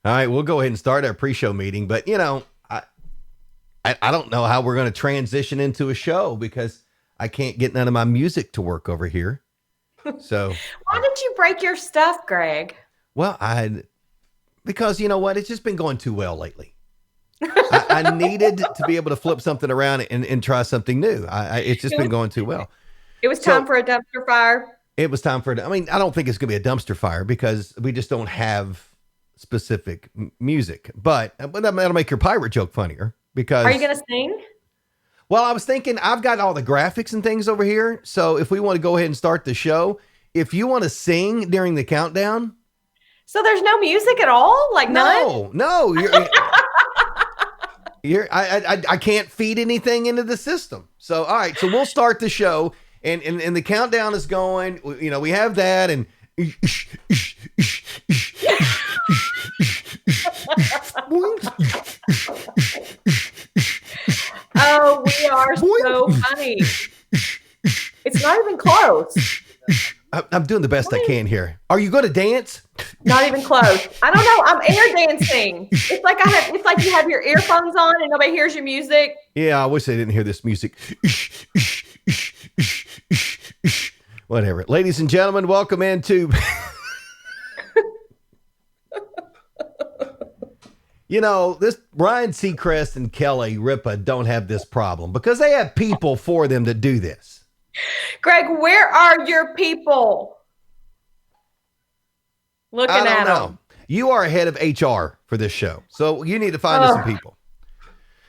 All right, we'll go ahead and start our pre-show meeting. But I don't know how we're going to transition into a show because I can't get none of my music to work over here. So why did you break your stuff, Greg? Well, because you know what? It's just been going too well lately. I needed to be able to flip something around and try something new. It's just been going too well. It was time for a dumpster fire. It was time for it. I mean, I don't think it's going to be a dumpster fire because we just don't have specific music. But that'll make your pirate joke funnier. Because are you going to sing? Well, I was thinking I've got all the graphics and things over here. So if we want to go ahead and start the show, if you want to sing during the countdown. So there's no music at all? Like none? No. I can't feed anything into the system. So, all right. So we'll start the show and the countdown is going, you know, we have that and oh, we are so funny. It's not even close. I'm doing the best I can here. Are you going to dance? Not even close. I don't know. I'm air dancing. It's like you have your earphones on and nobody hears your music. Yeah, I wish they didn't hear this music. Whatever. Ladies and gentlemen, welcome into You know, this Ryan Seacrest and Kelly Ripa don't have this problem because they have people for them to do this. Greg, where are your people? Looking at them. You are head of HR for this show, so you need to find us some people.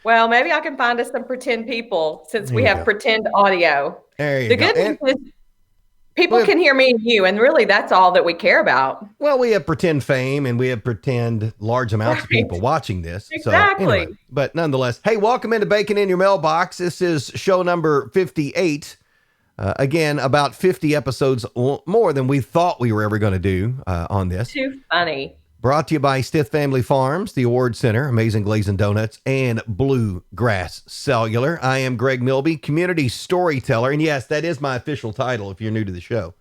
Well, maybe I can find us some pretend people since we have pretend audio. There you go. The good news is people can hear me and you, and really that's all that we care about. Well, we have pretend fame and we have pretend large amounts of people watching this. Exactly. So anyway, but nonetheless, hey, welcome into Bacon in Your Mailbox. This is show number 58. Again, about 50 episodes more than we thought we were ever going to do on this. Too funny. Brought to you by Stith Family Farms, the Award Center, Amazing Glazing Donuts, and Bluegrass Cellular. I am Greg Milby, community storyteller. And yes, that is my official title if you're new to the show.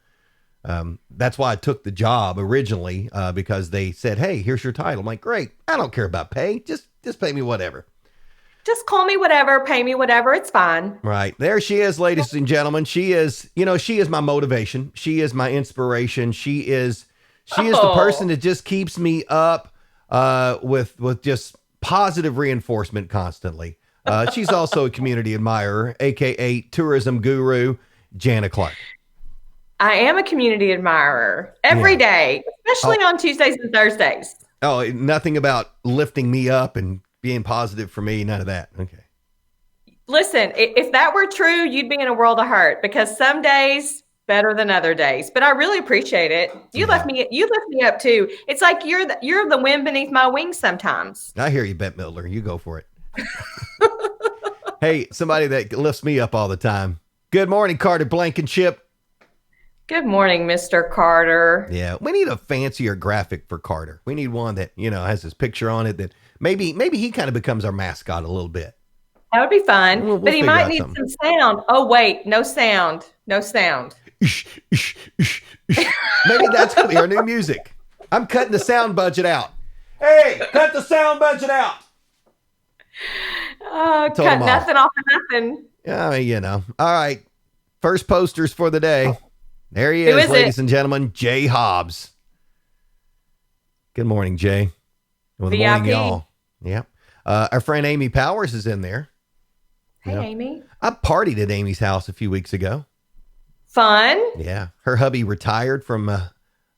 That's why I took the job originally, because they said, hey, here's your title. I'm like, great. I don't care about pay. Just pay me whatever. Just call me whatever, pay me whatever. It's fine. Right. There she is, ladies and gentlemen. She is my motivation. She is my inspiration. She is the person that just keeps me up with just positive reinforcement constantly. She's also a community admirer, a.k.a. tourism guru, Jana Clark. I am a community admirer every day, especially on Tuesdays and Thursdays. Oh, nothing about lifting me up and being positive for me. None of that. Okay. Listen, if that were true, you'd be in a world of hurt because some days better than other days. But I really appreciate it. You lift me up too. It's like you're the wind beneath my wings sometimes. I hear you, Bette Midler. You go for it. Hey, somebody that lifts me up all the time. Good morning, Carter Blankenship. Good morning, Mr. Carter. Yeah, we need a fancier graphic for Carter. We need one that, has his picture on it that maybe he kind of becomes our mascot a little bit. That would be fun. We'll but he might need some sound. Oh, wait, no sound. No sound. Maybe that's going to be our new music. I'm cutting the sound budget out. Hey, cut the sound budget out. Cut nothing off of nothing. Yeah, All right. First posters for the day. There he is, ladies and gentlemen, Jay Hobbs. Good morning, Jay. Well, good morning, y'all. Yep. Our friend Amy Powers is in there. Hey, Amy. I partied at Amy's house a few weeks ago. Fun. Yeah. Her hubby retired from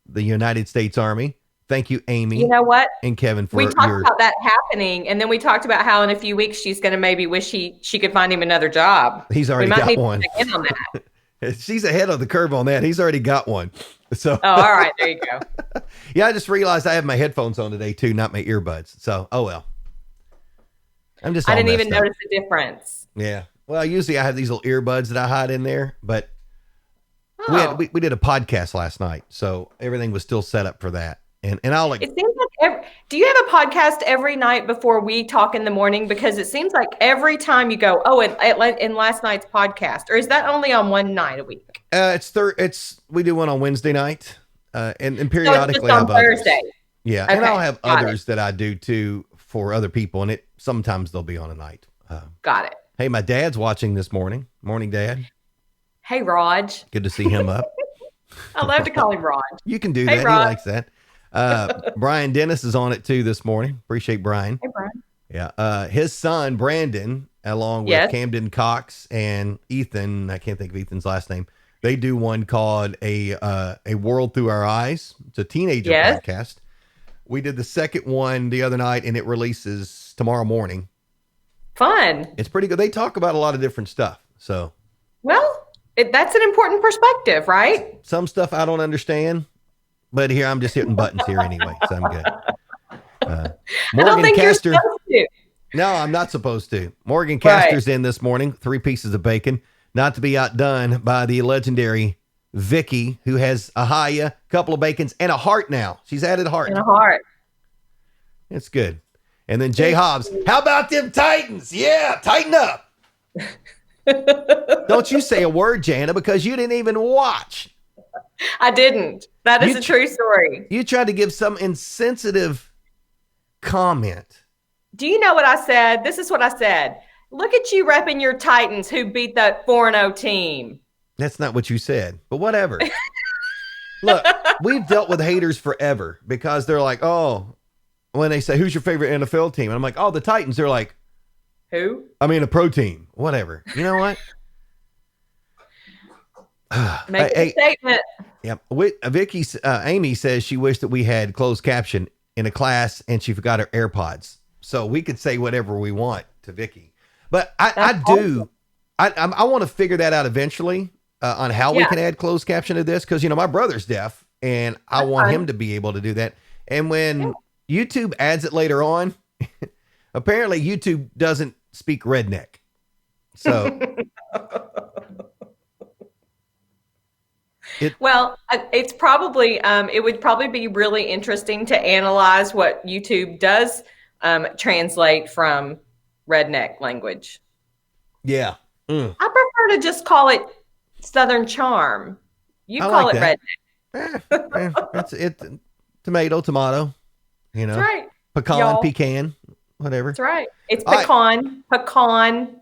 the United States Army. Thank you, Amy. You know what? And Kevin for we talked about that happening, and then we talked about how in a few weeks she's going to maybe wish she could find him another job. He's already got one. To check in on that. She's ahead of the curve on that. He's already got one. So. Oh, all right. There you go. Yeah, I just realized I have my headphones on today too, not my earbuds. So, oh well. I didn't even notice the difference. Yeah. Well, usually I have these little earbuds that I hide in there, but we did a podcast last night, so everything was still set up for that. And I'll it seems like do you have a podcast every night before we talk in the morning? Because it seems like every time you go, in last night's podcast, or is that only on one night a week? We do one on Wednesday night, and periodically so it's just on Thursday. Yeah, Okay, and I'll have got others that I do too for other people, and sometimes they'll be on a night. Got it. Hey, my dad's watching this morning. Morning, Dad. Hey, Raj. Good to see him up. I love to call him Raj. You can do Hey, that. He Raj. likes that. Brian Dennis is on it too this morning. Appreciate Brian. Hey, Brian. Yeah. His son, Brandon, along with Yes. Camden Cox and Ethan, I can't think of Ethan's last name. They do one called A World Through Our Eyes. It's a teenager Yes. podcast. We did the second one the other night, and it releases tomorrow morning. Fun. It's pretty good. They talk about a lot of different stuff. So Well, that's an important perspective, right? some stuff I don't understand, but here I'm just hitting buttons here anyway, so I'm good. I Morgan don't think Castor. you're supposed to. No, I'm not supposed to. Morgan Castor's in this morning, 3 pieces of bacon, not to be outdone by the legendary Vicky, who has a Haya, couple of bacons, and a heart now. She's added a heart. In a heart. It's good. And then Jay Hobbs, how about them Titans? Yeah, tighten up. Don't you say a word, Jana, because you didn't even watch. I didn't. That is a true story. You tried to give some insensitive comment. Do you know what I said? This is what I said. Look at you repping your Titans who beat that 4-0 team. That's not what you said, but whatever. Look, we've dealt with haters forever because they're like, oh, when they say, who's your favorite NFL team? And I'm like, oh, the Titans. They're like, who? I mean, a pro team, whatever. You know what? Make a statement. Yeah. Amy says she wished that we had closed caption in a class and she forgot her AirPods. So we could say whatever we want to Vicky. But I want to figure that out eventually on how we can add closed caption to this. Because, my brother's deaf and I want him to be able to do that. And when YouTube adds it later on, apparently YouTube doesn't speak redneck. So it's probably it would probably be really interesting to analyze what YouTube does translate from redneck language. Yeah. I prefer to just call it Southern charm. You call it redneck. That's it. Tomato. That's right. Pecan, Y'all. pecan, whatever. That's right. It's pecan. Pecan.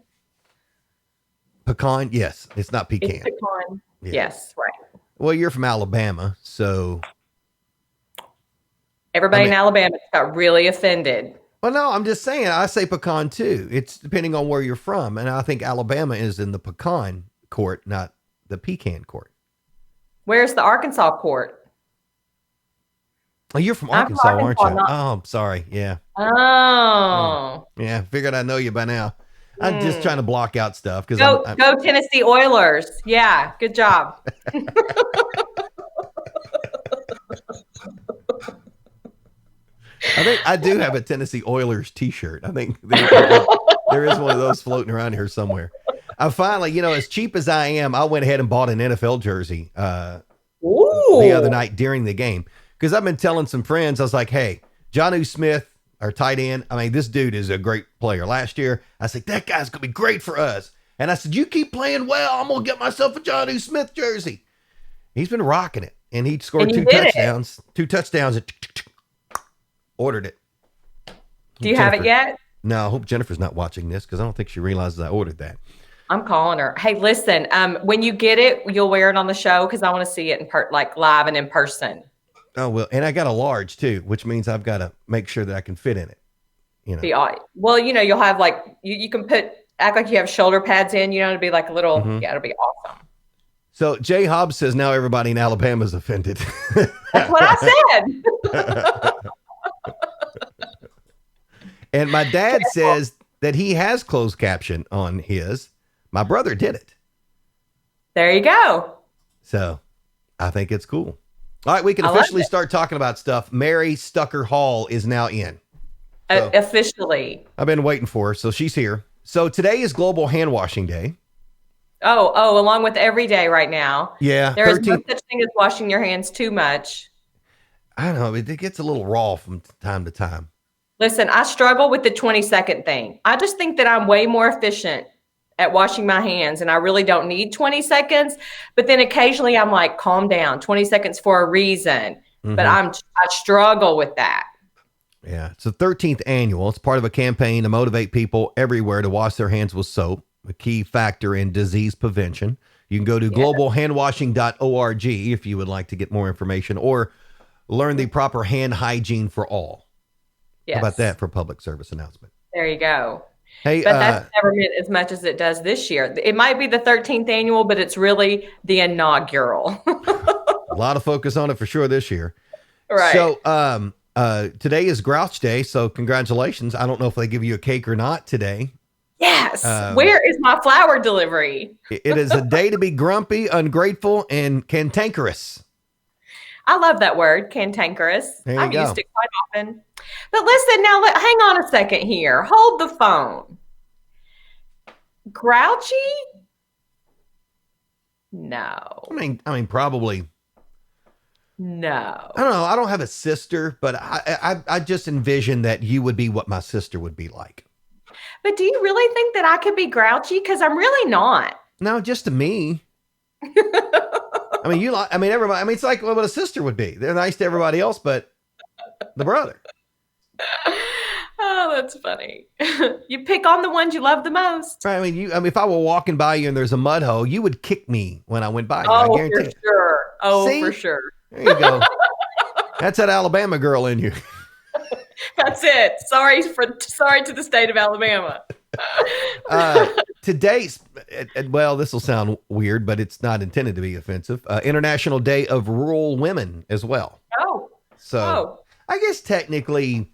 Pecan. Yes. It's not pecan. It's pecan. Yeah. Yes. Right. Well, you're from Alabama, so. Everybody in Alabama got really offended. Well, no, I'm just saying, I say pecan too. It's depending on where you're from. And I think Alabama is in the pecan court, not the pecan court. Where's the Arkansas court? Oh, you're from Arkansas, aren't you? Oh, I'm sorry. Yeah. Oh. Yeah. Figured I know you by now. I'm just trying to block out stuff. Go Tennessee Oilers. Yeah. Good job. I think I do have a Tennessee Oilers t-shirt. I think there is one of those floating around here somewhere. I finally, as cheap as I am, I went ahead and bought an NFL jersey the other night during the game. Because I've been telling some friends, I was like, hey, Jonnu Smith, our tight end, I mean, this dude is a great player. Last year, I said, that guy's going to be great for us. And I said, you keep playing well, I'm going to get myself a Jonnu Smith jersey. He's been rocking it. And he scored 2 touchdowns. 2 touchdowns. Ordered it. Do you have it yet? No, I hope Jennifer's not watching this because I don't think she realizes I ordered that. I'm calling her. Hey, listen, when you get it, you'll wear it on the show because I want to see it in live and in person. Oh, well, and I got a large too, which means I've got to make sure that I can fit in it. Well, you'll have you can act like you have shoulder pads in, it'll be like a little, it'll be awesome. So Jay Hobbs says now everybody in Alabama is offended. That's what I said. And my dad says that he has closed caption on his. My brother did it. There you go. So I think it's cool. All right, we can officially start talking about stuff. Mary Stucker Hall is now in. So, officially. I've been waiting for her, so she's here. So today is Global Hand Washing Day. Oh, along with every day right now. Yeah. There is no such thing as washing your hands too much. I don't know. It gets a little raw from time to time. Listen, I struggle with the 20-second thing. I just think that I'm way more efficient at washing my hands, and I really don't need 20 seconds. But then occasionally I'm like, calm down, 20 seconds for a reason. but I struggle with that. Yeah. It's the 13th annual. It's part of a campaign to motivate people everywhere to wash their hands with soap, a key factor in disease prevention. You can go to globalhandwashing.org if you would like to get more information or learn the proper hand hygiene for all. Yes. How about that for public service announcement? There you go. Hey, but that's never meant as much as it does this year. It might be the 13th annual, but it's really the inaugural. A lot of focus on it for sure this year. Right. So, today is Grouch Day, so congratulations. I don't know if they give you a cake or not today. Yes. Where is my flower delivery? It is a day to be grumpy, ungrateful, and cantankerous. I love that word, cantankerous. I've used it quite often. But listen, now hang on a second here. Hold the phone. Grouchy? No. I mean, probably. No. I don't know. I don't have a sister, but I just envision that you would be what my sister would be like. But do you really think that I could be grouchy? Because I'm really not. No, just to me. I mean, everybody. I mean, it's like what a sister would be. They're nice to everybody else, but the brother. Oh, that's funny. You pick on the ones you love the most. Right. I mean, if I were walking by you and there's a mud hole, you would kick me when I went by you. Oh, I guarantee for sure. Oh, See? for sure. There you go. That's that Alabama girl in you. That's it. Sorry to the state of Alabama. Today's, well, this will sound weird, but it's not intended to be offensive. International Day of Rural Women as well. Oh. So I guess technically,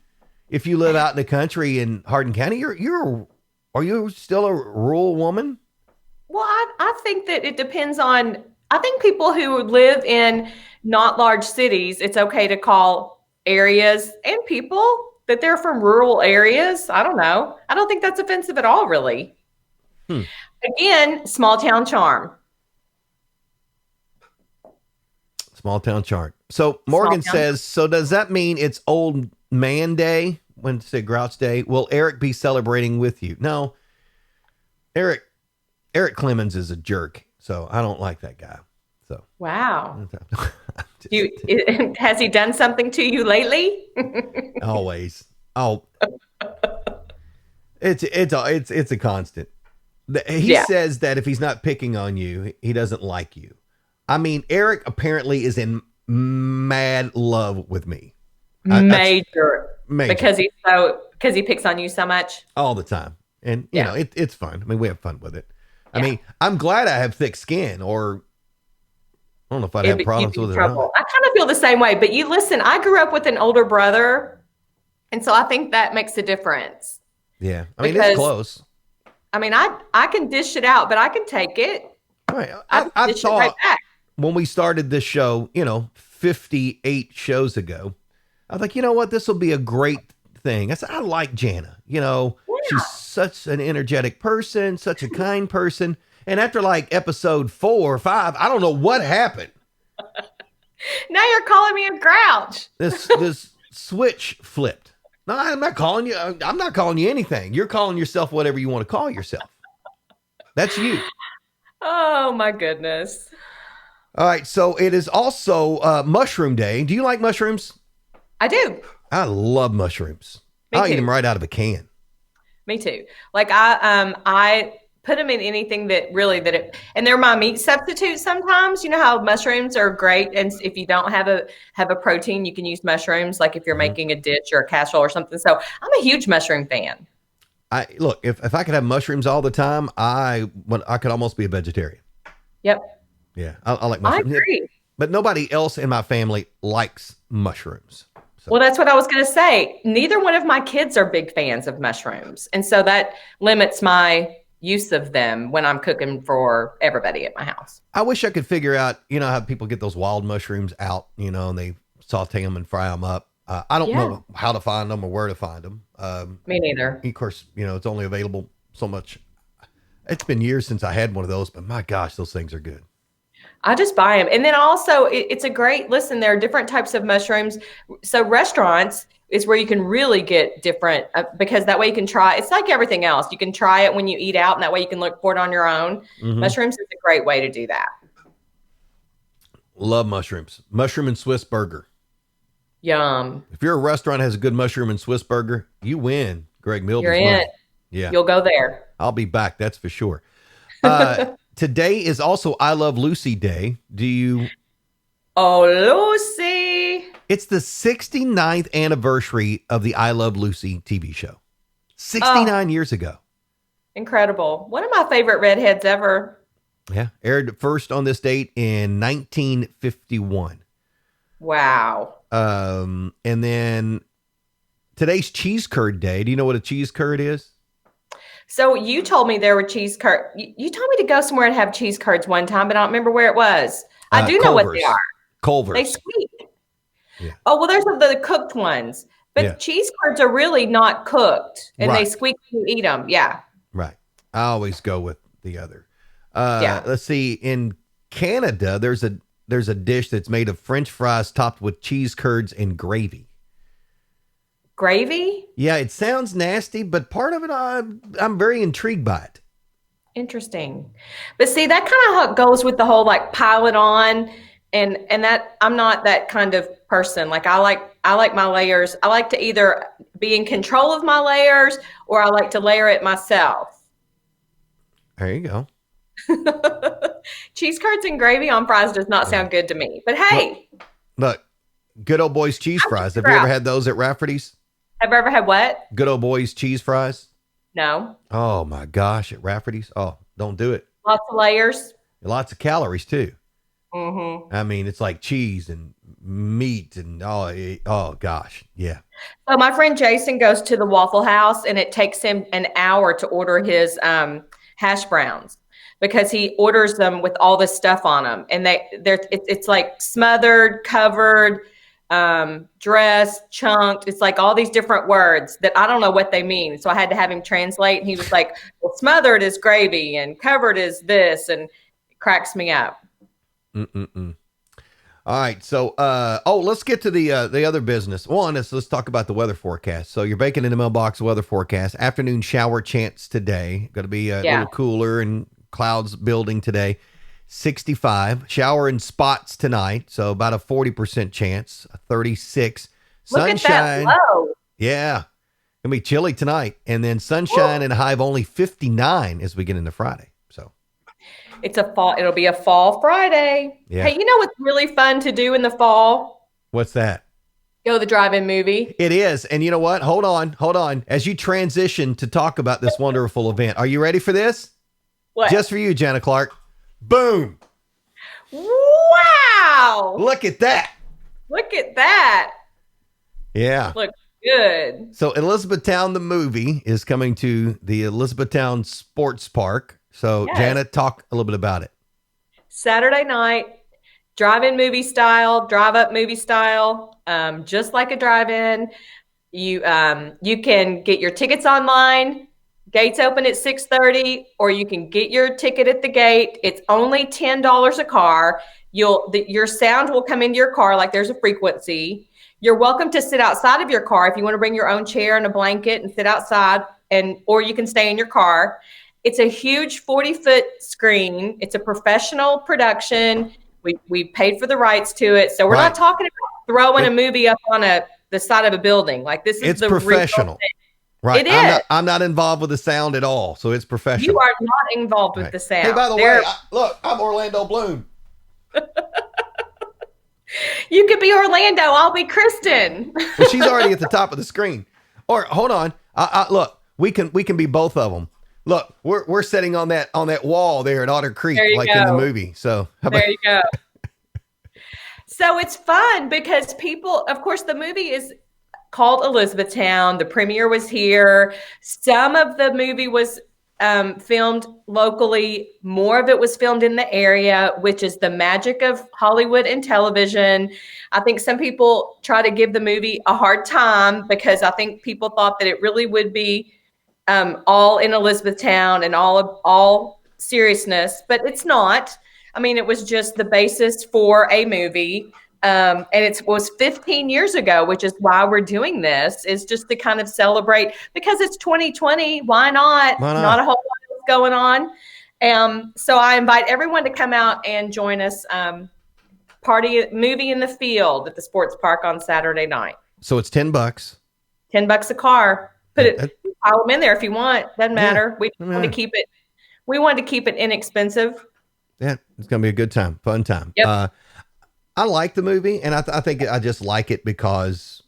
if you live out in the country in Hardin County, are you still a rural woman? Well, I think that it depends on, I think people who live in not large cities, it's okay to call areas and people that they're from rural areas. I don't know. I don't think that's offensive at all, really. Again, small town charm. Small town charm. So Morgan says, so does that mean it's Old Man Day? Wednesday, Grouch Day. Will Eric be celebrating with you? No. Eric Clemens is a jerk, so I don't like that guy. So wow. Has he done something to you lately? Always. Oh, it's a constant. He says that if he's not picking on you, he doesn't like you. I mean, Eric apparently is in mad love with me. Major. Because he picks on you so much all the time. And you know, it's fun. I mean, we have fun with it. I mean, I'm glad I have thick skin, or I don't know if I'd have problems with it. I kind of feel the same way, but you listen, I grew up with an older brother, and so I think that makes a difference. Yeah. I mean, it's close. I mean, I can dish it out, but I can take it. Right. I thought right back. When we started this show, 58 shows ago, I was like, you know what? This will be a great thing. I said, I like Jana. She's such an energetic person, such a kind person. And after like episode 4 or 5, I don't know what happened. Now you're calling me a grouch. This switch flipped. No, I'm not calling you. I'm not calling you anything. You're calling yourself whatever you want to call yourself. That's you. Oh my goodness. All right. So it is also Mushroom Day. Do you like mushrooms? I do. I love mushrooms. I'll eat them right out of a can. Me too. Like I put them in anything and they're my meat substitute sometimes. You know how mushrooms are great, and if you don't have a protein, you can use mushrooms. Like if you're making a dish or a casserole or something. So I'm a huge mushroom fan. Look, if I could have mushrooms all the time, I could almost be a vegetarian. Yep. Yeah, I like mushrooms. I agree. But nobody else in my family likes mushrooms. So. Well, that's what I was going to say. Neither one of my kids are big fans of mushrooms. And so that limits my use of them when I'm cooking for everybody at my house. I wish I could figure out, how people get those wild mushrooms out, and they saute them and fry them up. I don't know how to find them or where to find them. Me neither. Of course, it's only available so much. It's been years since I had one of those, but my gosh, those things are good. I just buy them. And then also it's a great, listen, there are different types of mushrooms. So restaurants is where you can really get different because that way you can try, it's like everything else. You can try it when you eat out and that way you can look for it on your own. Mm-hmm. Mushrooms is a great way to do that. Love mushrooms. Mushroom and Swiss burger. Yum. If your restaurant has a good mushroom and Swiss burger, you win. Greg You're Milby's in. money. Yeah, You'll go there. I'll be back. That's for sure. Today is also I Love Lucy Day. Do you? Oh, Lucy. It's the 69th anniversary of the I Love Lucy TV show. 69 years ago. Incredible. One of my favorite redheads ever. Yeah. Aired first on this date in 1951. Wow. And then today's cheese curd day. Do you know what a cheese curd is? So you told me there were cheese curds. You told me to go somewhere and have cheese curds one time, but I don't remember where it was. I do know what they are. Culver's. They squeak. Yeah. Oh, well, there's the cooked ones. But cheese curds are really not cooked, and they squeak when you eat them. Yeah. Right. I always go with the other. Let's see. In Canada, there's a dish that's made of French fries topped with cheese curds and gravy. Gravy? Yeah, it sounds nasty, but part of it, I'm very intrigued by it. Interesting. But see, that kind of goes with the whole like pile it on, and that I'm not that kind of person. Like I like my layers. I like to either be in control of my layers or I like to layer it myself. There you go. Cheese curds and gravy on fries does not sound good to me. But hey. Look, good old boys cheese fries. Have you ever had those at Rafferty's? Have you ever had what? Good old boys cheese fries? No. Oh my gosh, at Rafferty's? Oh, don't do it. Lots of layers. Lots of calories too. Mm-hmm. I mean, it's like cheese and meat and oh gosh, yeah. So my friend Jason goes to the Waffle House, and it takes him an hour to order his hash browns because he orders them with all this stuff on them, and it's like smothered, covered, dressed, chunked. It's like all these different words that I don't know what they mean. So I had to have him translate, and he was like, "Well, smothered is gravy, and covered is this," and it cracks me up. All right. So, let's get to the other business. One is let's talk about the weather forecast. So you're baking in the Mailbox weather forecast. Afternoon shower chance today. Going to be a little cooler and clouds building today. 65. Shower in spots tonight. So about a 40% chance. 36. Sunshine. Look at that low. Yeah. Gonna be chilly tonight. And then sunshine and a high of only 59 as we get into Friday. So it'll be a fall Friday. Yeah. Hey, you know what's really fun to do in the fall? What's that? Go to the drive-in movie. It is. And you know what? Hold on. As you transition to talk about this wonderful event, are you ready for this? What? Just for you, Jana Clark. Boom. Wow. Look at that. Look at that. Yeah. Looks good. So Elizabethtown, the movie, is coming to the Elizabethtown Sports Park. So Janet, talk a little bit about it. Saturday night, drive-in movie style, drive-up movie style, just like a drive-in. You can get your tickets online. Gates open at 6:30, or you can get your ticket at the gate. It's only $10 a car. Your sound will come into your car like there's a frequency. You're welcome to sit outside of your car if you want to bring your own chair and a blanket and sit outside, or you can stay in your car. It's a huge 40-foot screen. It's a professional production. We paid for the rights to it, so we're not talking about throwing a movie up on the side of a building. Like this is it's professional. Right. It is. I'm not involved with the sound at all. So it's professional. You are not involved with the sound. Hey, by the way, look, I'm Orlando Bloom. You could be Orlando. I'll be Kristen. Well, she's already at the top of the screen. Or hold on. Look, we can be both of them. Look, we're sitting on that wall there at Otter Creek, like in the movie. So there you go. So it's fun because people, of course, the movie is called Elizabethtown. The premiere was here. Some of the movie was filmed locally. More of it was filmed in the area, which is the magic of Hollywood and television. I think some people try to give the movie a hard time because I think people thought that it really would be all in Elizabethtown and all seriousness, but it's not. I mean, it was just the basis for a movie. And it was 15 years ago, which is why we're doing this, is just to kind of celebrate because it's 2020. Why not? Not a whole lot is going on. So I invite everyone to come out and join us movie in the field at the sports park on Saturday night. So it's $10. $10 a car. Pile them in there if you want. Doesn't matter. We want to keep it. We wanted to keep it inexpensive. Yeah, it's gonna be a good time, fun time. Yep. I like the movie, and I think I just like it because,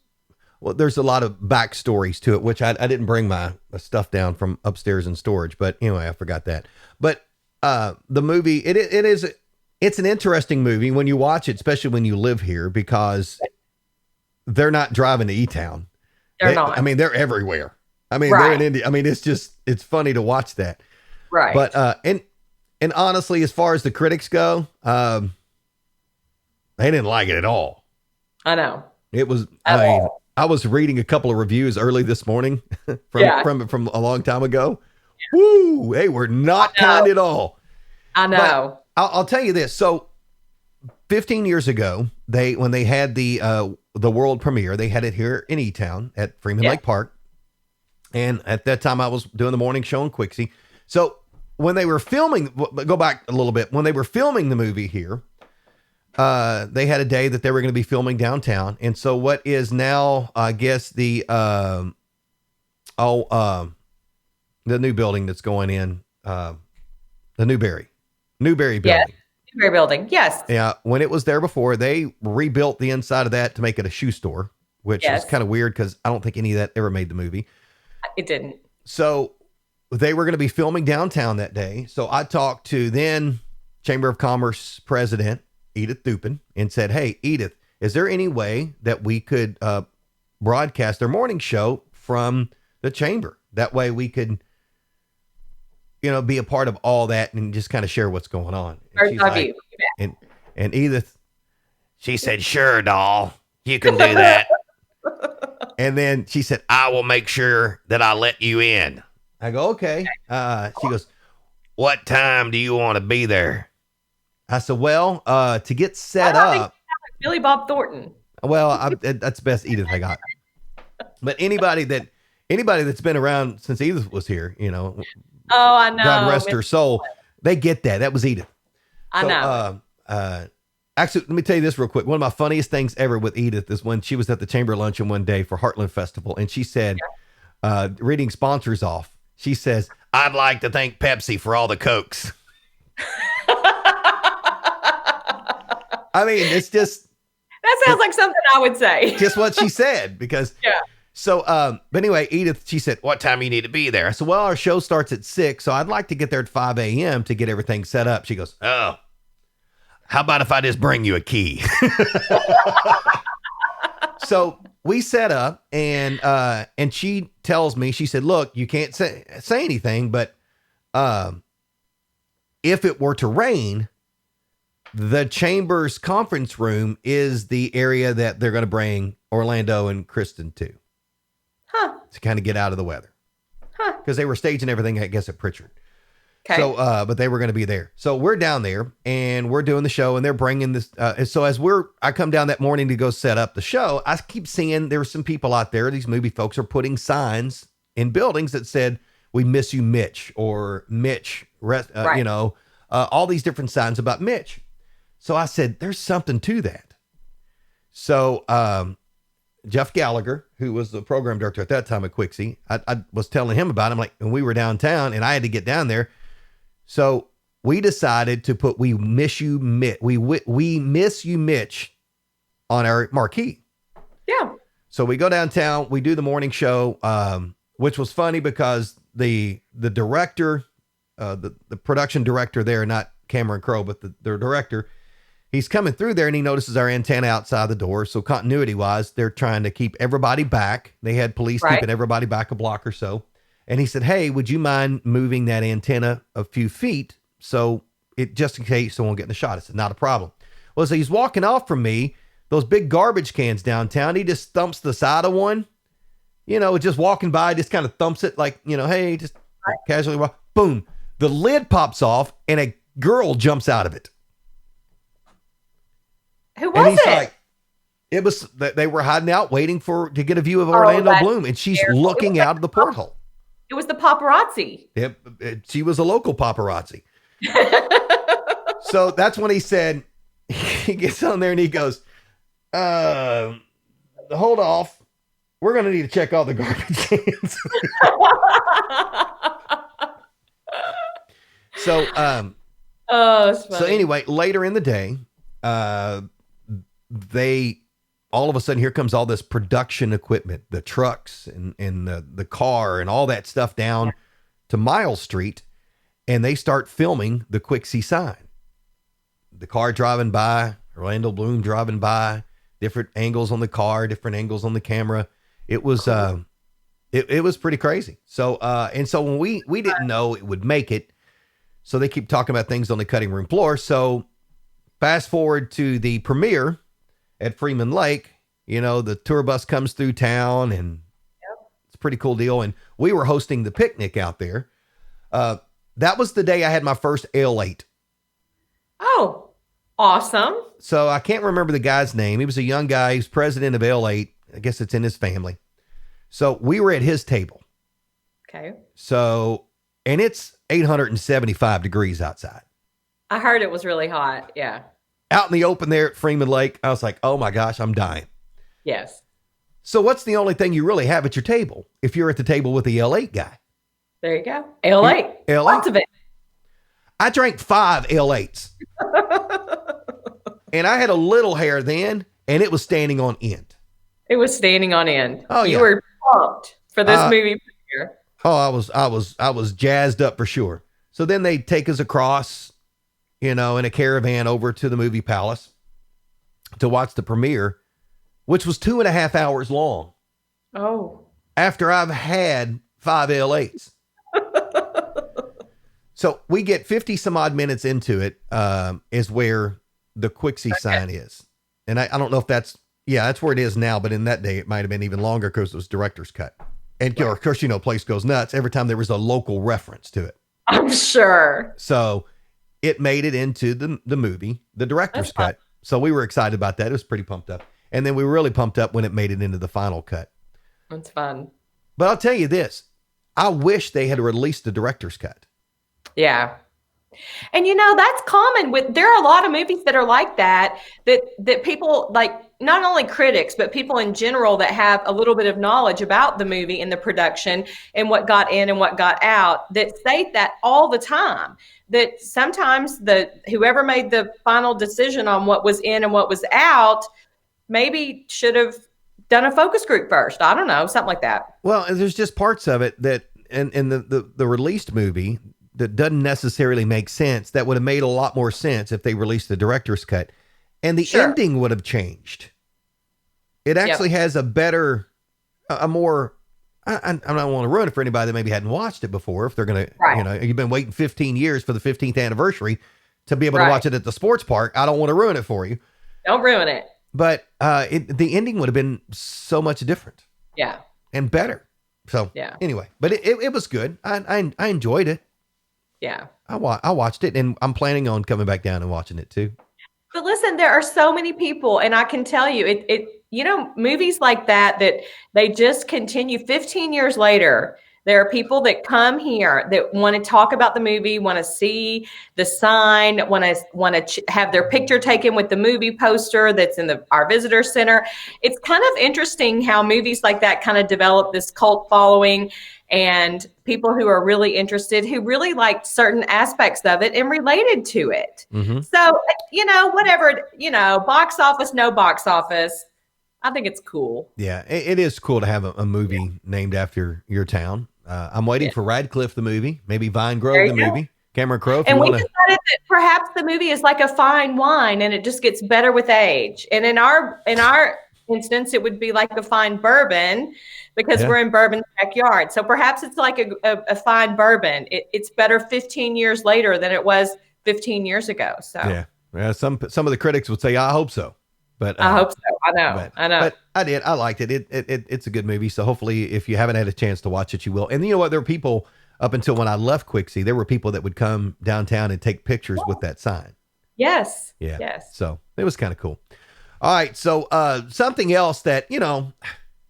well, there's a lot of backstories to it, which I didn't bring my stuff down from upstairs in storage, but anyway, I forgot that. But the movie, it's an interesting movie when you watch it, especially when you live here, because they're not driving to E-Town. They're not. I mean, they're everywhere. I mean, Right. they're in India. I mean, it's funny to watch that. Right. But and honestly, as far as the critics go, they didn't like it at all. I know. It was. At all. I was reading a couple of reviews early this morning from a long time ago. Yeah. Woo! They were not kind at all. I know. But I'll tell you this. So, 15 years ago, when they had the world premiere, they had it here in E-Town at Freeman Lake Park. And at that time, I was doing the morning show in Quixie. So when they were filming, go back a little bit. When they were filming the movie here, they had a day that they were going to be filming downtown. And so what is now, I guess, the new building that's going in, the Newberry building. Yeah, Newberry building. Yes. Yeah. When it was there before, they rebuilt the inside of that to make it a shoe store, which is kind of weird because I don't think any of that ever made the movie. It didn't. So they were going to be filming downtown that day. So I talked to then Chamber of Commerce President Edith Dupin and said, "Hey, Edith, is there any way that we could broadcast their morning show from the chamber? That way we could, be a part of all that and just kind of share what's going on." And she's like, and Edith, she said, "Sure, doll, you can do that." And then she said, "I will make sure that I let you in." I go, "Okay." She goes, "What time do you want to be there?" I said, "Well, to get set up." Billy Bob Thornton. Well, that's the best Edith I got. But anybody that's been around since Edith was here, Oh, I know. God rest her soul, they get that. That was Edith. I know. Actually, let me tell you this real quick. One of my funniest things ever with Edith is when she was at the chamber luncheon one day for Heartland Festival. And she said, reading sponsors off, she says, "I'd like to thank Pepsi for all the Cokes." I mean, it's just. That sounds like something I would say. Just what she said, because. Yeah. So, but anyway, Edith, she said, "What time you need to be there?" I said, "Well, our show starts at 6. So I'd like to get there at 5 a.m. to get everything set up." She goes, "Oh. How about if I just bring you a key?" So we set up and she tells me, she said, "Look, you can't say anything, but if it were to rain, the chamber's conference room is the area that they're going to bring Orlando and Kristen to." To kind of get out of the weather. Because they were staging everything, I guess, at Pritchard. Okay. So, but they were going to be there. So we're down there and we're doing the show and they're bringing this. So as I come down that morning to go set up the show, I keep seeing there's some people out there. These movie folks are putting signs in buildings that said, "We miss you, Mitch," or "Mitch," right. All these different signs about Mitch. So I said, there's something to that. So, Jeff Gallagher, who was the program director at that time at Quixie, I was telling him about him, like, and we were downtown and I had to get down there. So we decided to put "We Miss You Mitch," we Miss You Mitch on our marquee. Yeah. So we go downtown, we do the morning show, which was funny because the director, the production director there, not Cameron Crowe, but the director, he's coming through there and he notices our antenna outside the door. So continuity wise, they're trying to keep everybody back. They had police keeping everybody back a block or so. And he said, "Hey, would you mind moving that antenna a few feet? So it, just in case someone getting a shot." I said, "Not a problem." Well, so he's walking off from me, those big garbage cans downtown. He just thumps the side of one, just walking by, just kind of thumps it like, hey, just casually walk. Boom. The lid pops off and a girl jumps out of it. Who was it? Like, it was, they were hiding out waiting to get a view of Orlando Bloom, and she's looking out of the porthole. It was the paparazzi. She was a local paparazzi. So that's when he said, he gets on there and he goes, hold off. We're going to need to check all the garbage cans. So, it's funny. so anyway, later in the day, they all of a sudden, here comes all this production equipment, the trucks and the car and all that stuff down to Miles Street, and they start filming the Quixie sign. The car driving by, Orlando Bloom driving by, different angles on the car, different angles on the camera. It was it was pretty crazy. So and so when we didn't know it would make it, so they keep talking about things on the cutting room floor. So fast forward to the premiere at Freeman Lake, you know, the tour bus comes through town and it's a pretty cool deal. And we were hosting the picnic out there. That was the day I had my first L8. Oh, awesome. So I can't remember the guy's name. He was a young guy. He was president of L8. I guess it's in his family. So we were at his table. Okay. So, and it's 875 degrees outside. I heard it was really hot. Yeah. Out in the open there at Freeman Lake, I was like, oh my gosh, I'm dying. Yes. So what's the only thing you really have at your table if you're at the table with the L8 guy? There you go. L8. L8. Lots of it. I drank 5 L8s. And I had a little hair then, and it was standing on end. It was standing on end. Oh, yeah. You were pumped for this movie premiere. Oh, I was jazzed up for sure. So then they take us across, you know, in a caravan over to the movie palace to watch the premiere, which was 2.5 hours long. Oh. After I've had 5 L8s. So we get 50 some odd minutes into it, is where the Quixie sign is. And I don't know if that's where it is now, but in that day, it might've been even longer because it was director's cut. And of course, you know, place goes nuts every time there was a local reference to it. I'm sure. So it made it into the movie, the director's cut. So we were excited about that. It was pretty pumped up. And then we were really pumped up when it made it into the final cut. That's fun. But I'll tell you this, I wish they had released the director's cut. Yeah. And you know, that's common there are a lot of movies that are like that people, like, not only critics, but people in general that have a little bit of knowledge about the movie and the production and what got in and what got out, that state that all the time, that sometimes whoever made the final decision on what was in and what was out maybe should have done a focus group first. I don't know, something like that. Well, there's just parts of it that in the released movie that doesn't necessarily make sense, that would have made a lot more sense if they released the director's cut, and the ending would have changed. It actually has a better, a more, I don't want to ruin it for anybody that maybe hadn't watched it before. If they're going to, you know, you've been waiting 15 years for the 15th anniversary to be able to watch it at the sports park. I don't want to ruin it for you. Don't ruin it. But the ending would have been so much different. Yeah. And better. So anyway, but it was good. I enjoyed it. Yeah. I watched it, and I'm planning on coming back down and watching it too. But listen, there are so many people, and I can tell you, you know, movies like that they just continue 15 years later. There are people that come here that want to talk about the movie, want to see the sign, want to have their picture taken with the movie poster that's in our visitor center. It's kind of interesting how movies like that kind of develop this cult following, and people who are really interested, who really liked certain aspects of it and related to it. Mm-hmm. So, you know, whatever, you know, box office, no box office, I think it's cool. Yeah, it is cool to have a movie named after your town. I'm waiting for Radcliffe the movie, maybe Vine Grove the movie, Cameron Crowe. And we decided that perhaps the movie is like a fine wine, and it just gets better with age. And in our instance, it would be like a fine bourbon, because we're in Bourbon's backyard. So perhaps it's like a fine bourbon. It's better 15 years later than it was 15 years ago. So some of the critics would say, I hope so. But I hope so. I know. But I did. I liked it. It's a good movie. So hopefully, if you haven't had a chance to watch it, you will. And you know what? There were people up until when I left Quixie, there were people that would come downtown and take pictures with that sign. Yes. Yeah. Yes. So it was kind of cool. All right. So something else that, you know,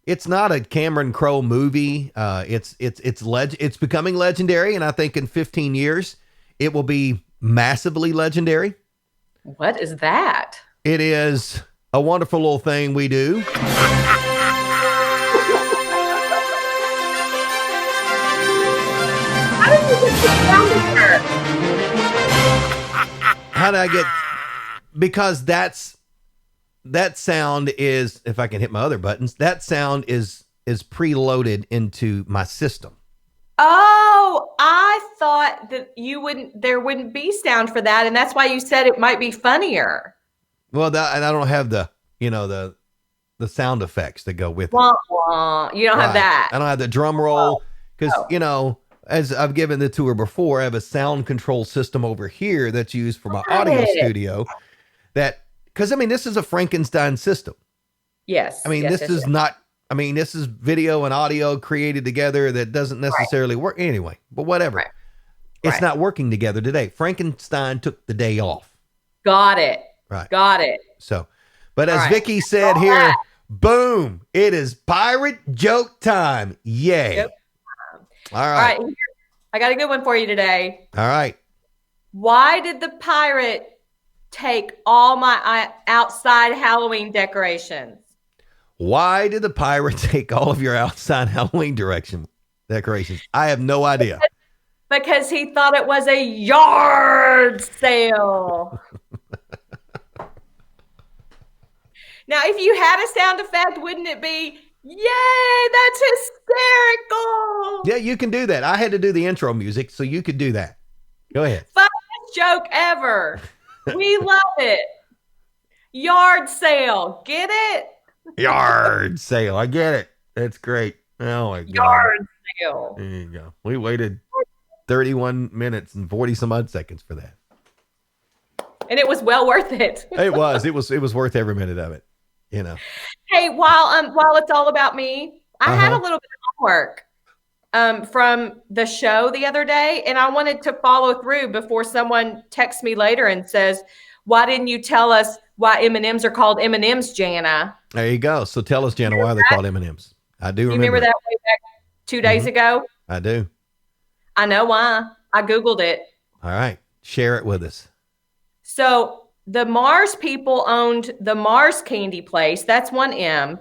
it's not a Cameron Crowe movie. It's becoming legendary, and I think in 15 years it will be massively legendary. What is that? It is a wonderful little thing we do. How did you get this sound effect? How did I get? Because that sound is, if I can hit my other buttons, that sound is preloaded into my system. Oh, I thought that there wouldn't be sound for that, and that's why you said it might be funnier. Well, and I don't have the sound effects that go with it. Wah, wah. You don't have that. I don't have the drum roll because as I've given the tour before, I have a sound control system over here that's used for my audio studio. Because this is a Frankenstein system. Yes. This is not. This is video and audio created together that doesn't necessarily work anyway. But whatever, it's not working together today. Frankenstein took the day off. Got it. Right. Got it. So, but as Vicky said here, boom! It is pirate joke time. Yay! Yep. All right. I got a good one for you today. All right. Why did the pirate take all my outside Halloween decorations? Why did the pirate take all of your outside Halloween decorations? I have no idea. Because he thought it was a yard sale. Now, if you had a sound effect, wouldn't it be, yay, that's hysterical? Yeah, you can do that. I had to do the intro music, so you could do that. Go ahead. Funniest joke ever. We love it. Yard sale. Get it? Yard sale. I get it. That's great. Oh, my God. Yard sale. There you go. We waited 31 minutes and 40 some odd seconds for that. And it was well worth it. It was worth every minute of it. Hey, while it's all about me, I had a little bit of homework from the show the other day, and I wanted to follow through before someone texts me later and says, "Why didn't you tell us why M&Ms are called M&Ms, Jana?" There you go. So tell us, Jana, why they're called M&Ms. I do remember. You remember that way back 2 days ago? I do. I know why. I Googled it. All right. Share it with us. So the Mars people owned the Mars candy place. That's one M.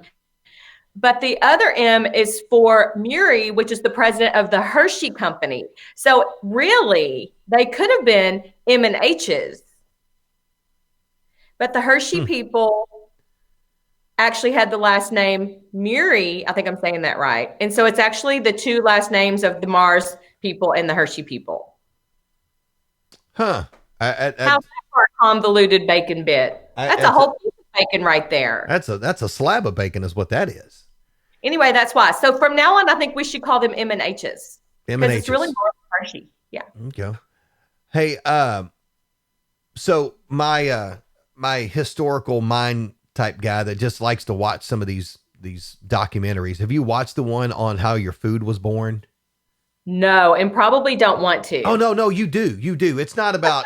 But the other M is for Muri, which is the president of the Hershey Company. So really, they could have been M and H's. But the Hershey people actually had the last name Muri. I think I'm saying that right. And so it's actually the two last names of the Mars people and the Hershey people. Huh. How's that for a convoluted bacon bit? That's a whole piece of bacon right there. That's a slab of bacon is what that is. Anyway, that's why. So from now on, I think we should call them M and H's. Because it's really more Hershey. Yeah. Okay. Hey, so my historical mind type guy that just likes to watch some of these documentaries. Have you watched the one on how your food was born? No, and probably don't want to. Oh, no, you do. You do. It's not about,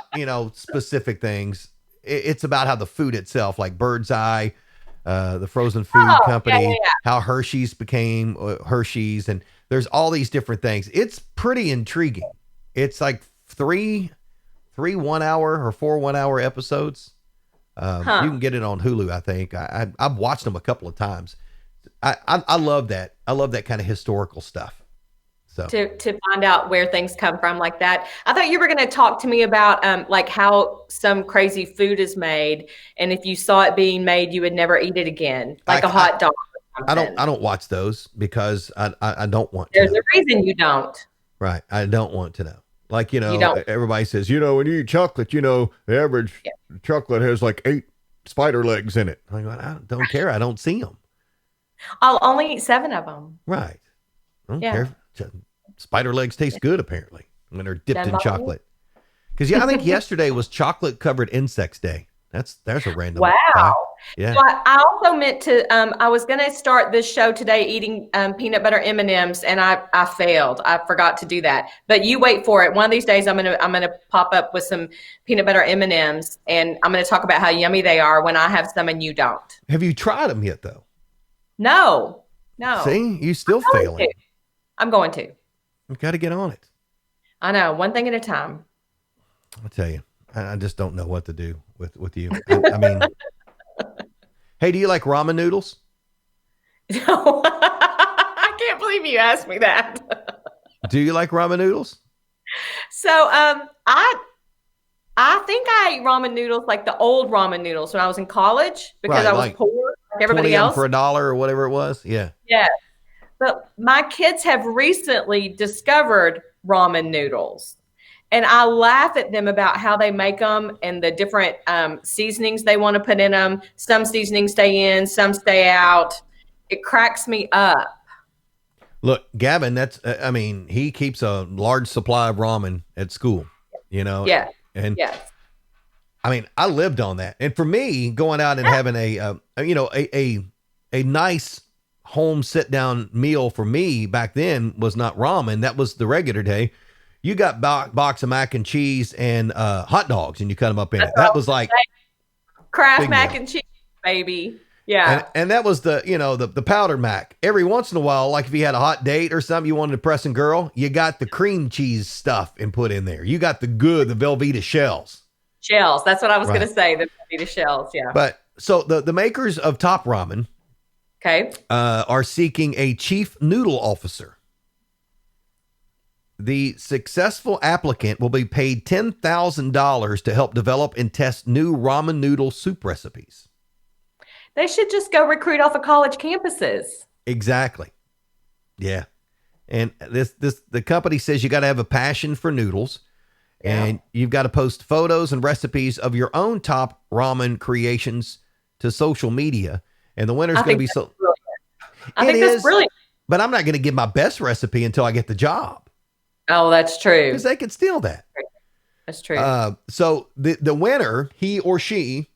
specific things. It's about how the food itself, like Bird's Eye, the frozen food company, how Hershey's became Hershey's. And there's all these different things. It's pretty intriguing. It's like three 1 hour or 4 1 hour episodes. You can get it on Hulu, I think. I've watched them a couple of times. I love that. I love that kind of historical stuff. So to find out where things come from like that. I thought you were going to talk to me about like how some crazy food is made, and if you saw it being made, you would never eat it again, like a hot dog. I don't watch those because I don't want to. There's a reason you don't. Right. I don't want to know. Like, everybody says, when you eat chocolate, the average chocolate has like 8 spider legs in it. I don't care. I don't see them. I'll only eat 7 of them. Right. I don't care. Spider legs taste good, apparently, when they're dipped in chocolate. Because, I think yesterday was chocolate covered insects day. That's a random. Wow. Fact. Yeah. So I also meant to, I was going to start this show today eating peanut butter M&Ms, and I failed. I forgot to do that. But you wait for it. One of these days, I'm gonna pop up with some peanut butter M&Ms, and I'm going to talk about how yummy they are when I have some and you don't. Have you tried them yet, though? No. See, you still failing. I'm going to. We've got to get on it. I know. One thing at a time. I'll tell you. I just don't know what to do with you. I mean, hey, do you like ramen noodles? No, I can't believe you asked me that. Do you like ramen noodles? So, I think I ate ramen noodles like the old ramen noodles when I was in college because Right, I was like poor like 20 everybody of them else. for $1 or whatever it was. Yeah. Yeah. But my kids have recently discovered ramen noodles. And I laugh at them about how they make them and the different seasonings they want to put in them. Some seasonings stay in, some stay out. It cracks me up. Look, Gavin, I mean, he keeps a large supply of ramen at school, Yeah. and Yes. I mean, I lived on that. And for me, going out and having a nice home sit down meal for me back then was not ramen. That was the regular day. You got box of mac and cheese and hot dogs, and you cut them up in it. That was like Kraft mac and cheese, baby. Yeah. And that was the powdered mac. Every once in a while, like if you had a hot date or something, you wanted to press and girl, you got the cream cheese stuff and put in there. You got the Velveeta shells. Shells. That's what I was going to say. The Velveeta shells. Yeah. But so the makers of Top Ramen, okay, are seeking a chief noodle officer. The successful applicant will be paid $10,000 to help develop and test new ramen noodle soup recipes. They should just go recruit off of college campuses. Exactly. Yeah. And the company says you got to have a passion for noodles, and you've got to post photos and recipes of your own top ramen creations to social media. And the winner's going to be so. Brilliant. I think that's brilliant. But I'm not going to give my best recipe until I get the job. Oh, that's true. Because they could steal that. That's true. So the winner, he or she,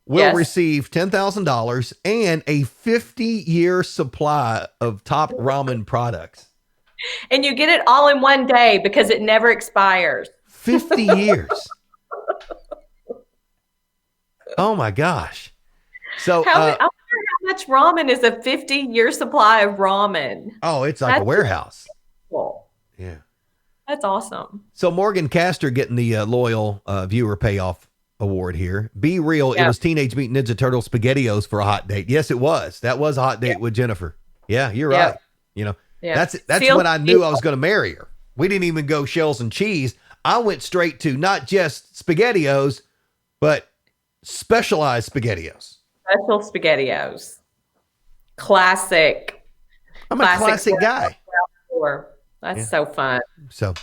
will receive $10,000 and a 50-year supply of top ramen products. And you get it all in one day because it never expires. 50 years. Oh my gosh. So I wonder how much ramen is a 50-year supply of ramen. Oh, it's like a warehouse. Cool. Yeah. That's awesome. So Morgan Castor getting the loyal viewer payoff award here. Be real. It was Teenage Mutant Ninja Turtle SpaghettiOs for a hot date. Yes, it was. That was a hot date with Jennifer. Yeah, you're right. That's when I knew I was going to marry her. We didn't even go shells and cheese. I went straight to not just SpaghettiOs, but specialized SpaghettiOs. Special SpaghettiOs. Classic. I'm a classic guy. That's so fun. So,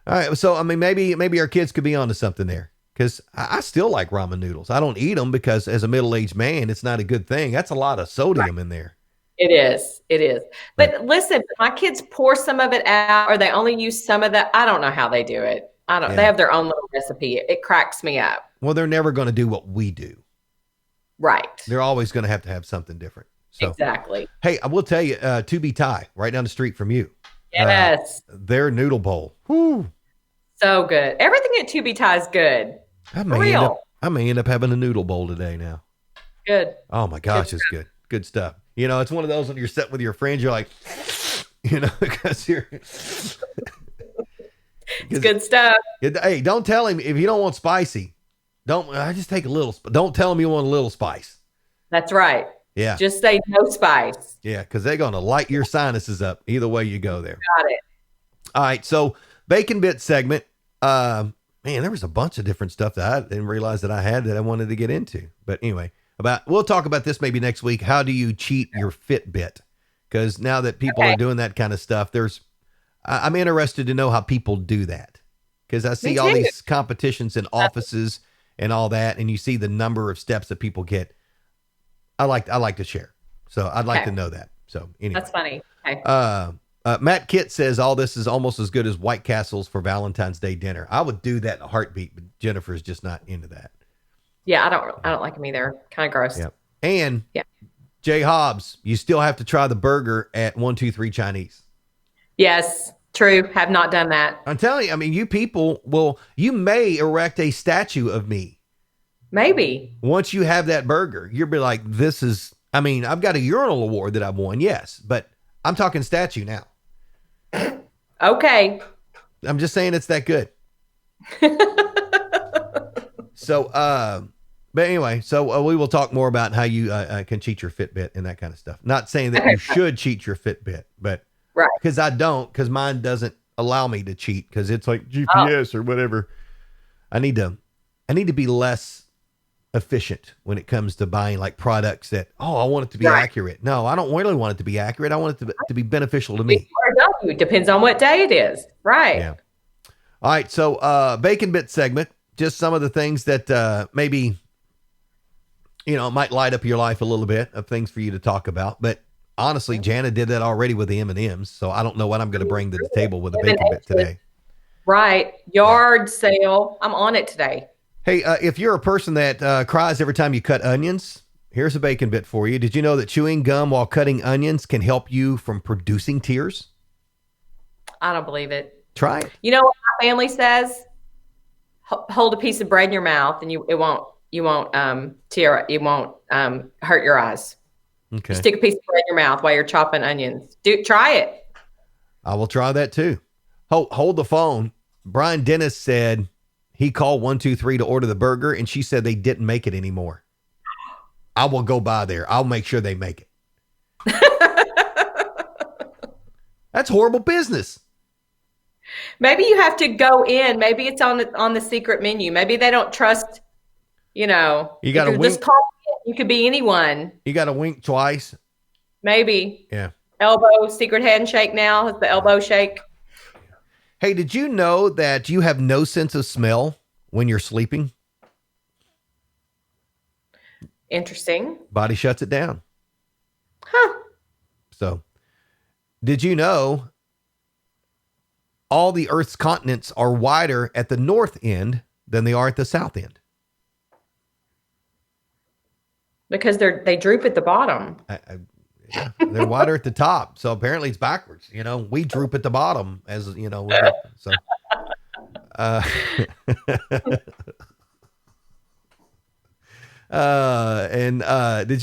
all right. So, I mean, maybe our kids could be onto something there, because I still like ramen noodles. I don't eat them because as a middle-aged man, it's not a good thing. That's a lot of sodium in there. It is. But listen, my kids pour some of it out, or they only use some of that. I don't know how they do it. They have their own little recipe. It cracks me up. Well, they're never going to do what we do. Right. They're always going to have something different. So, exactly. Hey, I will tell you, To Be Thai, right down the street from you. Yes. Their Noodle Bowl. Whoo. So good. Everything at To Be Thai is good. I may end up having a Noodle Bowl today now. Good. Oh my gosh, it's good. Good stuff. It's one of those when you're sitting with your friends, you're like, because you're. It's good stuff. Hey, don't tell him if you don't want spicy. I just take a little. Don't tell him you want a little spice. That's right. Yeah. Just say no spice. Yeah, because they're going to light your sinuses up either way you go there. Got it. All right, so Bacon Bit segment. Man, there was a bunch of different stuff that I didn't realize that I had that I wanted to get into. But anyway, we'll talk about this maybe next week. How do you cheat your Fitbit? Because now that people are doing that kind of stuff, I'm interested to know how people do that. Because I see all these competitions in offices and all that, and you see the number of steps that people get. I like to share. So I'd like to know that. So anyway. That's funny. Okay. Matt Kitt says all this is almost as good as White Castle's for Valentine's Day dinner. I would do that in a heartbeat, but Jennifer's just not into that. Yeah, I don't like them either. Kind of gross. Yeah. And Jay Hobbs, you still have to try the burger at 123 Chinese. Yes, true. Have not done that. I'm telling you, I mean, you may erect a statue of me. Maybe. Once you have that burger, you'll be like, I've got a urinal award that I've won. Yes. But I'm talking statue now. Okay. I'm just saying it's that good. So, but anyway, so we will talk more about how you can cheat your Fitbit and that kind of stuff. Not saying that you should cheat your Fitbit, but Right. because I don't, because mine doesn't allow me to cheat because it's like GPS or whatever. I need to be less efficient when it comes to buying like products that, I want it to be accurate. No, I don't really want it to be accurate. I want it to be beneficial to me. It depends on what day it is. Right. Yeah. All right. So, bacon bit segment, just some of the things that, maybe, might light up your life a little bit of things for you to talk about. But honestly, Jana did that already with the Eminems. So I don't know what I'm going to bring to the table with a bacon bit today. Right. Yard sale. I'm on it today. Hey, if you're a person that cries every time you cut onions, here's a bacon bit for you. Did you know that chewing gum while cutting onions can help you from producing tears? I don't believe it. Try it. You know what my family says? Hold a piece of bread in your mouth and you won't tear, it won't hurt your eyes. Okay. You stick a piece of bread in your mouth while you're chopping onions. Try it. I will try that too. Hold the phone. Brian Dennis said he called 123 to order the burger and she said they didn't make it anymore. I will go by there. I'll make sure they make it. That's horrible business. Maybe you have to go in. Maybe it's on the secret menu. Maybe they don't trust, you got to wink. Just call in. You could be anyone. You got to wink twice. Maybe. Yeah. Elbow, secret handshake now. It's the elbow shake. Hey, did you know that you have no sense of smell when you're sleeping? Interesting. Body shuts it down. Huh. So, did you know all the Earth's continents are wider at the north end than they are at the south end? Because they droop at the bottom. Yeah, they're wider at the top. So apparently it's backwards. We droop at the bottom as so. Did you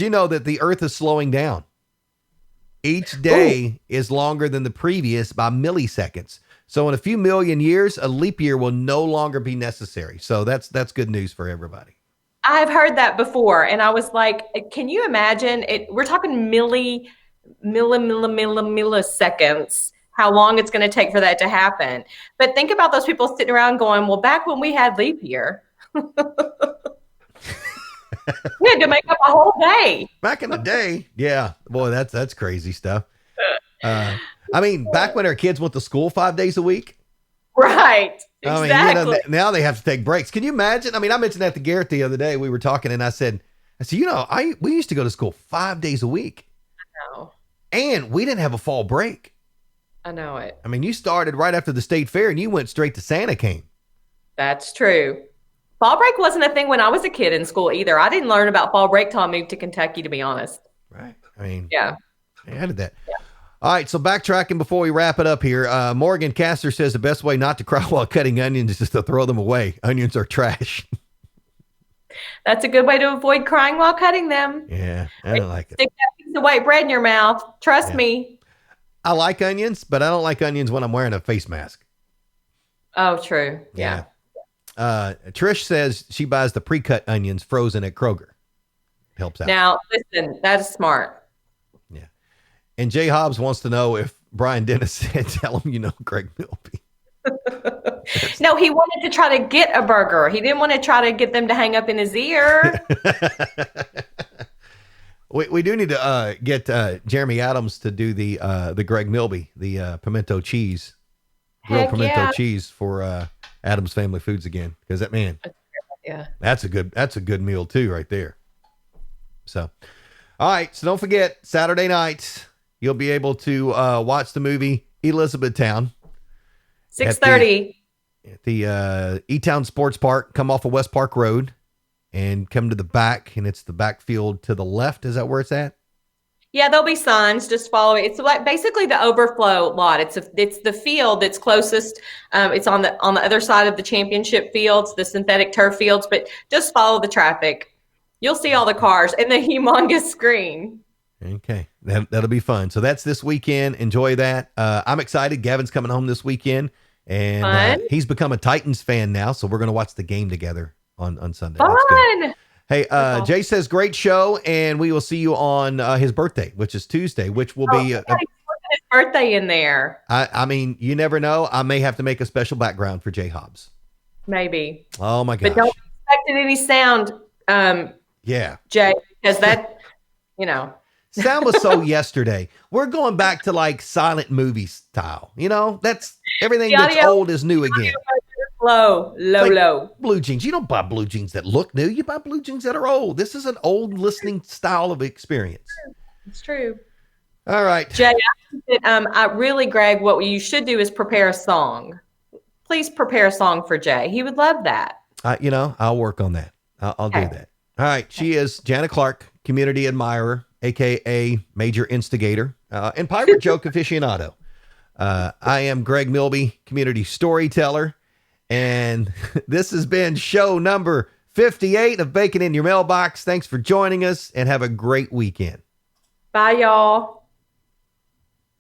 know that the Earth is slowing down? Each day is longer than the previous by milliseconds. So in a few million years, a leap year will no longer be necessary. So that's good news for everybody. I've heard that before. And I was like, can you imagine it? We're talking milliseconds, how long it's going to take for that to happen. But think about those people sitting around going, well, back when we had leap year, we had to make up a whole day. Back in the day. Yeah. Boy, that's crazy stuff. Back when our kids went to school 5 days a week. Right. Exactly. Now they have to take breaks. Can you imagine? I mentioned that to Garrett the other day. We were talking and I said, we used to go to school 5 days a week. I know. And we didn't have a fall break. I know it. You started right after the state fair and you went straight to Santa came. That's true. Fall break wasn't a thing when I was a kid in school either. I didn't learn about fall break till I moved to Kentucky, to be honest. Right. Yeah. I did that. Yeah. All right, so backtracking before we wrap it up here. Morgan Castor says the best way not to cry while cutting onions is just to throw them away. Onions are trash. That's a good way to avoid crying while cutting them. Yeah, I don't like it. Stick that piece of white bread in your mouth. Trust me. I like onions, but I don't like onions when I'm wearing a face mask. Oh, true. Yeah. Trish says she buys the pre-cut onions frozen at Kroger. Helps out. Now, listen, that is smart. And Jay Hobbs wants to know if Brian Dennis said, tell him Greg Milby. No, he wanted to try to get a burger. He didn't want to try to get them to hang up in his ear. we do need to get Jeremy Adams to do the Greg Milby, the pimento cheese, grilled pimento cheese for Adams Family Foods again. Because that's a good meal too right there. So, all right. So don't forget Saturday night. You'll be able to watch the movie Elizabethtown. 6:30. At the E-Town Sports Park. Come off of West Park Road and come to the back. And it's the backfield to the left. Is that where it's at? Yeah, there'll be signs. Just follow it. It's like basically the overflow lot. It's the field that's closest. It's on the other side of the championship fields, the synthetic turf fields. But just follow the traffic. You'll see all the cars and the humongous screen. Okay. That'll be fun. So that's this weekend. Enjoy that. I'm excited. Gavin's coming home this weekend and he's become a Titans fan now. So we're going to watch the game together on Sunday. That's good. Fun. Hey, awesome. Jay says, great show, and we will see you on his birthday, which is Tuesday, which will be his birthday in there. I mean, you never know. I may have to make a special background for Jay Hobbs. Maybe. Oh my gosh. But don't expect any sound, yeah, Jay, because that, you know. sound was so yesterday. We're going back to like silent movie style. You know, that's everything that's old is new again. Low. Blue jeans. You don't buy blue jeans that look new. You buy blue jeans that are old. This is an old listening style of experience. It's true. All right. Jay, I really, Greg, what you should do is prepare a song. Please prepare a song for Jay. He would love that. I'll work on that. I'll do that. All right. She is Janet Clark, community admirer, AKA major instigator, and pirate joke aficionado. I am Greg Milby, community storyteller. And this has been show number 58 of Bacon in Your Mailbox. Thanks for joining us and have a great weekend. Bye, y'all.